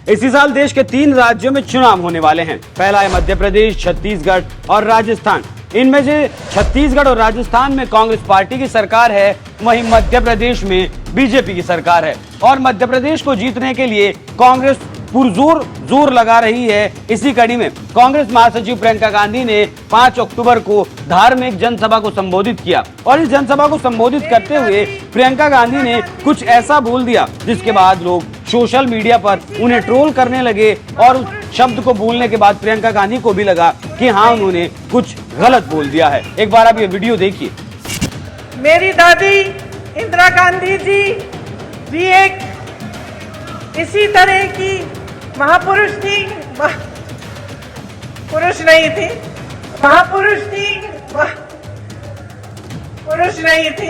इसी साल देश के 3 राज्यों में चुनाव होने वाले हैं। पहला है मध्य प्रदेश, छत्तीसगढ़ और राजस्थान। इनमें से छत्तीसगढ़ और राजस्थान में कांग्रेस पार्टी की सरकार है, वहीं मध्य प्रदेश में बीजेपी की सरकार है। और मध्य प्रदेश को जीतने के लिए कांग्रेस पुरजोर जोर लगा रही है। इसी कड़ी में कांग्रेस महासचिव प्रियंका गांधी ने 5 अक्टूबर को धार में एक जनसभा को संबोधित किया और इस जनसभा को संबोधित करते हुए प्रियंका गांधी ने कुछ ऐसा बोल दिया जिसके बाद लोग सोशल मीडिया पर उन्हें ट्रोल करने लगे और उस शब्द को बोलने के बाद प्रियंका गांधी को भी लगा कि हाँ, उन्होंने कुछ गलत बोल दिया है। एक बार आप ये वीडियो देखिए। मेरी दादी इंदिरा गांधी जी भी एक इसी तरह की महापुरुष थी, पुरुष नहीं थी, महापुरुष थी, पुरुष नहीं थी।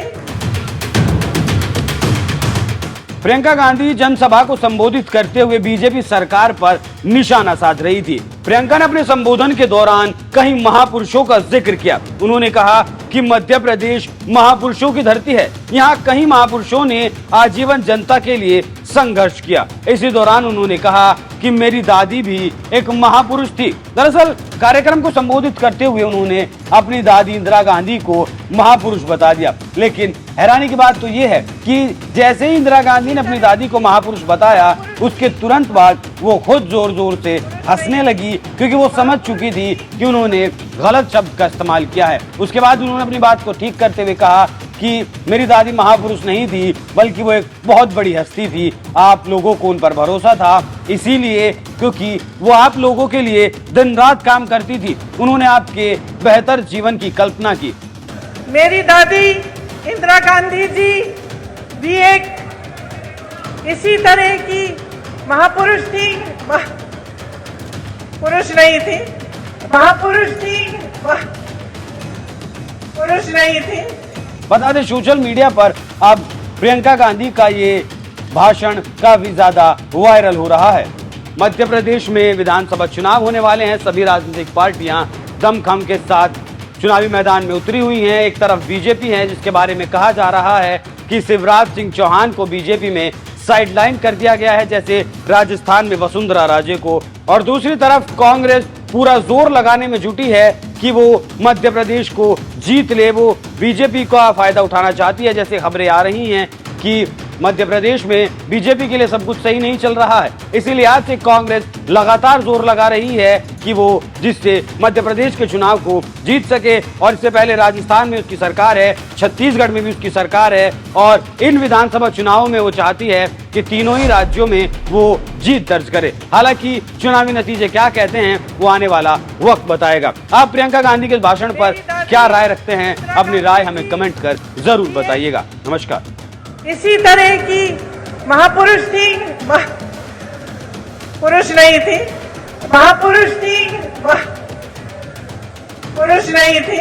प्रियंका गांधी जनसभा को संबोधित करते हुए बीजेपी सरकार पर निशाना साध रही थी। प्रियंका ने अपने संबोधन के दौरान कई महापुरुषों का जिक्र किया। उन्होंने कहा कि मध्य प्रदेश महापुरुषों की धरती है। यहाँ कई महापुरुषों ने आजीवन जनता के लिए संघर्ष किया। इसी दौरान उन्होंने कहा कि मेरी दादी भी एक महापुरुष थी। दरअसल कार्यक्रम को संबोधित करते हुए उन्होंने अपनी दादी इंदिरा गांधी को महापुरुष बता दिया। लेकिन हैरानी की बात तो ये है कि जैसे ही इंदिरा गांधी ने अपनी दादी को महापुरुष बताया, उसके तुरंत बाद वो खुद जोर जोर से हंसने लगी, क्योंकि वो समझ चुकी थी कि उन्होंने गलत शब्द का इस्तेमाल किया है। उसके बाद उन्होंने अपनी बात को ठीक करते हुए कहा कि मेरी दादी महापुरुष नहीं थी, बल्कि वो एक बहुत बड़ी हस्ती थी। आप लोगों को उन पर भरोसा था, इसीलिए क्योंकि वो आप लोगों के लिए दिन रात काम करती थी। उन्होंने आपके बेहतर जीवन की कल्पना की। मेरी दादी इंदिरा गांधी जी भी एक इसी तरह की महापुरुष थी, पुरुष नहीं थी, महापुरुष थी, पुरुष नहीं थी। बता दें, सोशल मीडिया पर अब प्रियंका गांधी का ये भाषण काफी ज्यादा वायरल हो रहा है। मध्य प्रदेश में विधानसभा चुनाव होने वाले हैं। सभी राजनीतिक पार्टियां दमखम के साथ चुनावी मैदान में उतरी हुई हैं। एक तरफ बीजेपी है, जिसके बारे में कहा जा रहा है कि शिवराज सिंह चौहान को बीजेपी में साइडलाइन कर दिया गया है, जैसे राजस्थान में वसुंधरा राजे को। और दूसरी तरफ कांग्रेस पूरा जोर लगाने में जुटी है कि वो मध्य प्रदेश को जीत ले। वो बीजेपी का फायदा उठाना चाहती है। जैसे खबरें आ रही हैं कि मध्य प्रदेश में बीजेपी के लिए सब कुछ सही नहीं चल रहा है, इसीलिए आज से कांग्रेस लगातार जोर लगा रही है कि वो जिससे मध्य प्रदेश के चुनाव को जीत सके। और इससे पहले राजस्थान में उसकी सरकार है, छत्तीसगढ़ में भी उसकी सरकार है और इन विधानसभा चुनावों में वो चाहती है कि तीनों ही राज्यों में वो जीत दर्ज करे। हालांकि चुनावी नतीजे क्या कहते हैं वो आने वाला वक्त बताएगा। आप प्रियंका गांधी के भाषण पर क्या राय रखते हैं? अपनी राय हमें कमेंट कर जरूर बताइएगा। नमस्कार। इसी तरह की महापुरुष थी, पुरुष नहीं थी, महापुरुष थी, पुरुष नहीं थी।